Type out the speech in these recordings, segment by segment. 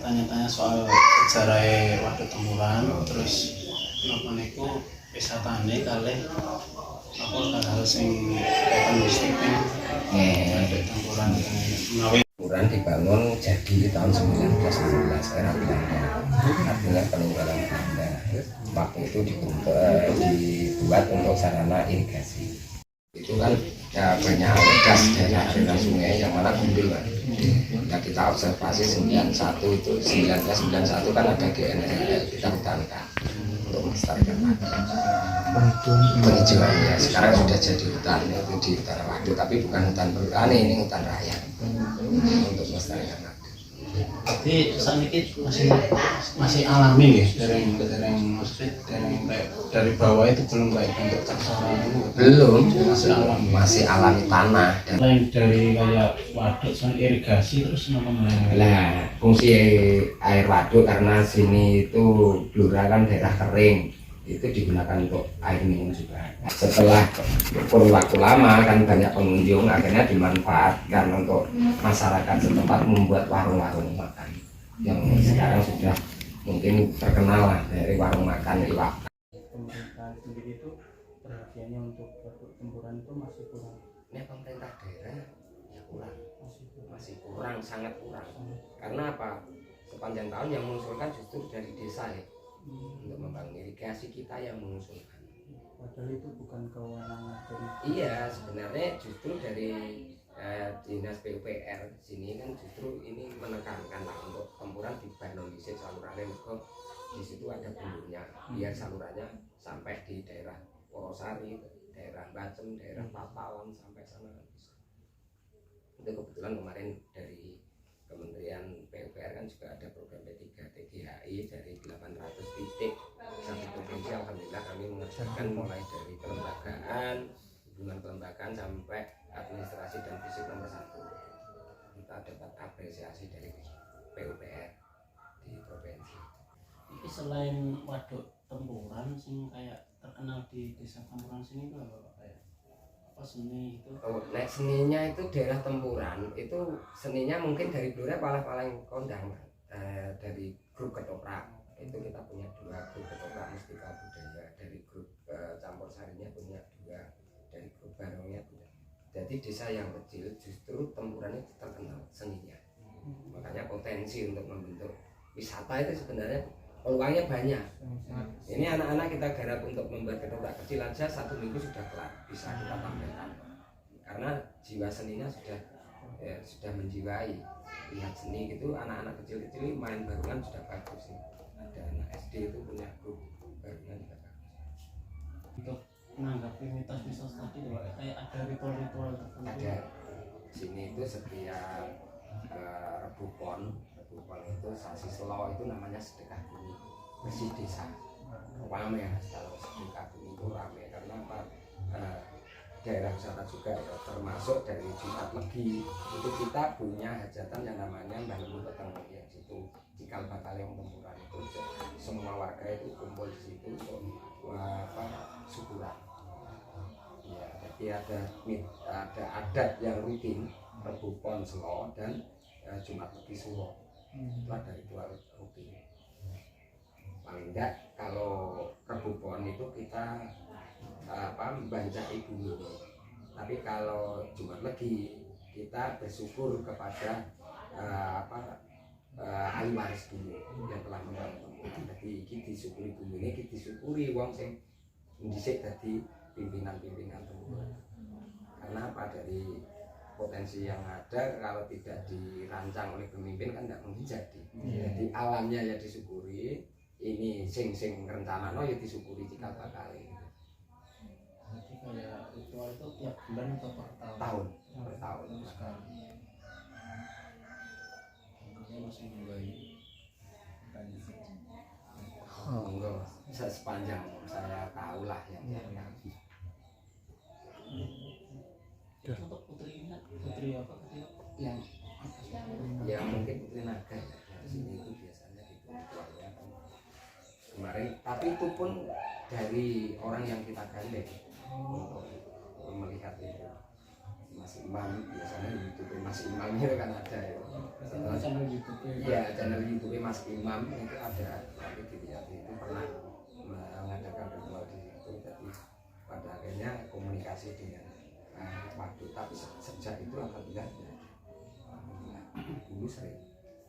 Tanya-tanya soal sejarah Waduk Tempuran, terus napa niku wisatane kalih apa hal-hal sing kaitan mistik Waduk Tempuran menawi Tempuran dibangun jadi tahun 1916 era Belanda, artinya peninggalan Belanda. Waktu itu dibuat untuk sarana irigasi. Itu kan ya, banyak gas dari aliran sungai yang mana gundul kan. Ya, kita observasi 91 itu 1991 kan ada GNRL, kita hutankan untuk melestarikan penghijauannya. Sekarang sudah jadi hutan itu di utara Waduk, tapi bukan hutan bertani, ini hutan raya untuk melestarikan Waduk. Jadi saat ini masih alami ya, dari bawah itu belum kayak bentuk tersaran, Belum, masih alami tanah. Selain dari kayak waduk, selain irigasi terus kenapa mulai? Nah, fungsi air waduk karena sini itu Blora kan daerah kering, itu digunakan untuk air minum juga. Setelah kurun waktu lama kan banyak pengunjung, akhirnya dimanfaatkan untuk masyarakat setempat membuat warung-warung makan yang sekarang sudah mungkin terkenal lah dari warung makan iwak. Pemerintah sendiri itu perhatiannya untuk Waduk Tempuran itu masih kurang. Ini pemerintah daerah ya kurang, masih kurang, sangat kurang. Karena apa? Sepanjang tahun yang mengusulkan justru dari desa ya. Untuk membangun irigasi kita yang mengusulkan. Padahal itu bukan kewenangan dari. Iya, sebenarnya justru dari dinas PUPR sini kan justru ini menekankan lah untuk Tempuran dibangun di salurannya, mergo di situ ada bumbunya biar salurannya sampai di daerah Wonosari, daerah Bacem, daerah Papawan sampai sana kan bisa. Itu kebetulan kemarin dari Kementerian PUPR kan juga ada program P3 TGHI dari 800 titik satu provinsi. Alhamdulillah kami mengerjakan mulai dari kelembagaan, hubungan kelembagaan sampai administrasi dan fisik nomor 1. Kita dapat apresiasi dari PUPR di provinsi. Tapi selain Waduk Tempuran sing kayak terkenal di Desa Tempuran sini itu apa kayak apa seni itu? Oh, nah seninya itu daerah Tempuran itu seninya mungkin dari Blora paling kondang dari grup ketoprak. Itu kita punya 2 grup ketoprak Mustika Budaya, dari grup campur sarinya punya 2, dari grup barongnya punya. Jadi desa yang kecil justru Tempuran itu terkenal seninya. Makanya potensi untuk membentuk wisata itu sebenarnya peluangnya banyak. Ini anak-anak kita garap untuk membuat ketoprak kecil aja 1 minggu sudah kelar, bisa kita tampilkan. Karena jiwa seninya sudah menjiwai. Lihat seni gitu, anak-anak kecil-kecil main barungan sudah bagus. Ada anak SD itu punya grup barungan juga bagus. Untuk menanggapi mitos-mitos tadi kayak ada ritual-ritual tertentu. Ada sini itu setiap Rebu Pon itu sasi Selo itu namanya sedekah bumi bersih desa. Rame ya, kalau sedekah bumi itu rame karena apa? Daerah wisata juga termasuk dari Jumat Legi itu kita punya hajatan yang namanya Mbah Lemu Peteng ya, situ cikal bakal yang Tempuran itu semua warga itu kumpul di situ untuk syukuran. Ya, jadi ada adat yang rutin Rebu Pon Selo dan Jumat Legi Suwo. Itu ada ritual rutin. Paling enggak kalau Rebu Pon itu kita membancai bumi. Tapi kalau Jumat Legi kita bersyukur kepada ahli waris bumi yang telah membangun. Jadi iki disyukuri bumi ini, iki disyukuri wong sing dhisik dadi pimpinan-pimpinan Tempuran. Karena apa? Dari potensi yang ada kalau tidak dirancang oleh pemimpin kan tidak mungkin jadi. Jadi alamnya ya disyukuri, ini sing ngerencanano ya disyukuri cikal bakal. Jadi kayak ritual itu tiap bulan atau per tahun? Tahun per tahun. Sekali. Saya masih mulai Monggo sepanjang saya tahu lah yang untuk putrinya, putri apa tadi? Yang ya mungkin putri naga ya. Di sini itu biasanya gitu ritualnya kan. Kemarin tapi itu pun dari orang yang kita gandeng untuk melihat itu. Mas Imam biasanya di YouTube Mas Imam itu kan ada ya. channel YouTube Iya, channel YouTube Mas Imam itu ada, nanti dilihat itu pernah mengadakan ritual di situ. Jadi pada akhirnya komunikasi dengan waktu, tapi sejak itu alhamdulillah dulu sering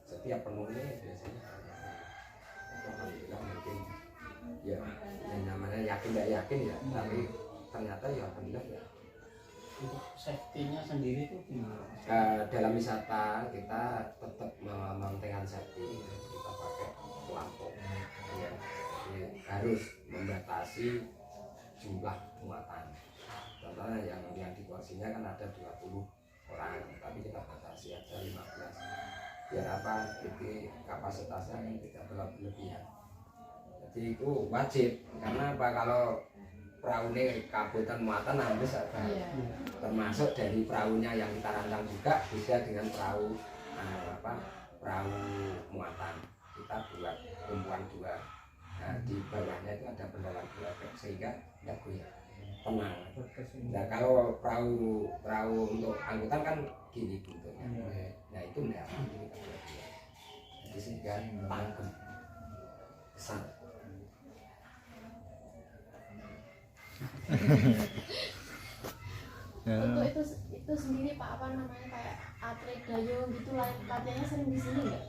setiap penuhnya biasanya alhamdulillah mungkin ya yang namanya yakin tidak yakin ya, tapi ternyata ya alhamdulillah ya. Untuk safety-nya sendiri tuh gimana? Dalam wisata kita tetap mementingkan safety, kita pakai pelampung ya. Jadi harus membatasi jumlah muatan. Contohnya yang di kursinya kan ada 20 orang, tapi kita batasi aja 15. Biar apa? Itu kapasitasnya kan tidak berlebihan. Jadi itu wajib, karena apa? Kalau perahu ini kabutan muatan habis ada. Termasuk dari perahunya yang kita rancang juga bisa dengan perahu perahu muatan. Kita buat tumpuan 2. Nah, di bawahnya itu ada pendalam 2 sehingga tidak goyah, tenang. Nah, kalau perahu untuk angkutan kan gini bentuknya. Nah, itu enggak ini kita buat. Jadi sehingga tangkem besar. Untuk itu sendiri Pak, apa namanya, kayak atlet dayung gitu, latihannya sering di sini nggak?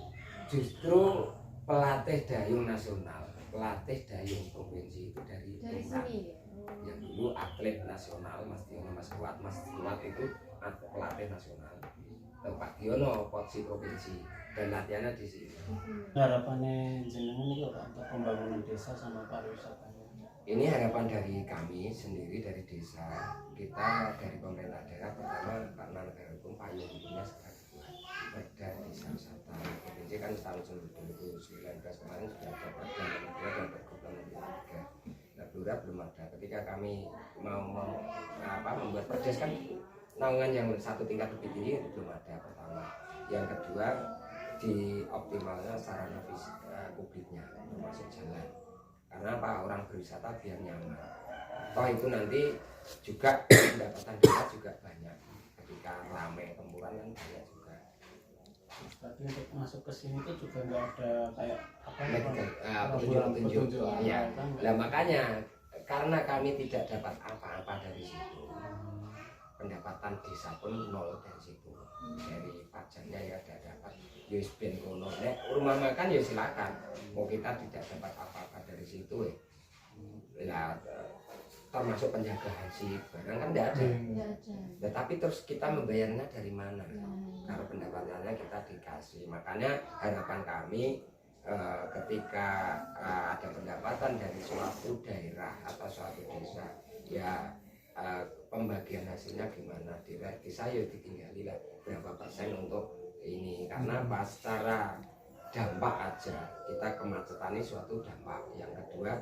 Justru pelatih dayung nasional, pelatih dayung provinsi itu dari sini ya? Yang dulu atlet nasional Mas Diono, Mas Kuat itu pelatih nasional. Pak Diono posisi provinsi dan latihannya di sini. Harapannya jenengan itu Pak untuk pembangunan desa sama pariwisatanya? Ini harapan dari kami sendiri dari desa. Kita dari pemerintah daerah pertama karena negara hukum payung hukumnya sekarang Perda Desa Wisata provinsi kan tahun 2019 kemarin sudah ada Perda nomor 2 dan Pergub nomor 3. Nah, Blora belum ada. Ketika kami mau membuat perdes kan naungan yang satu tingkat lebih tinggi belum ada pertama. Yang kedua dioptimalnya sarana publiknya termasuk jalan. Karena apa? Orang berwisata biar nyaman. Toh itu nanti juga pendapatan desa juga banyak. Ketika ramai tempuran kan banyak juga. Tapi untuk masuk ke sini tuh juga nggak ada kayak petunjuk. Ya. Nah makanya karena kami tidak dapat apa-apa dari situ, pendapatan desa pun nol dari situ. Dari pajaknya ya ada dapat USB kono. Nek rumah makan ya silakan. Mau kita tidak dapat apa-apa dari situ ya. Nah, termasuk penjaga haji barang kan tidak ada. Nah, tapi terus kita membayarnya dari mana? Karena pendapatannya kita dikasih. Makanya harapan kami ketika ada pendapatan dari suatu daerah atau suatu desa, ya pembagian hasilnya gimana? Di desa ya ditinggali lah berapa persen untuk ini, karena pas secara dampak aja kita kemacetan ini suatu dampak. Yang kedua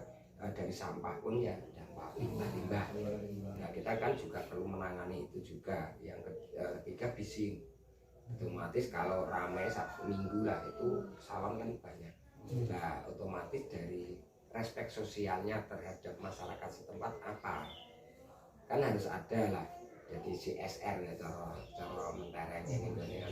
dari sampah pun ya dampak limbah. Nah kita kan juga perlu menangani itu juga. Yang ketiga bising, otomatis kalau ramai Sabtu Minggu lah itu salon kan banyak. Nah otomatis dari respek sosialnya terhadap masyarakat setempat apa kan harus ada lah. Jadi CSR ya cara mentereng ini kan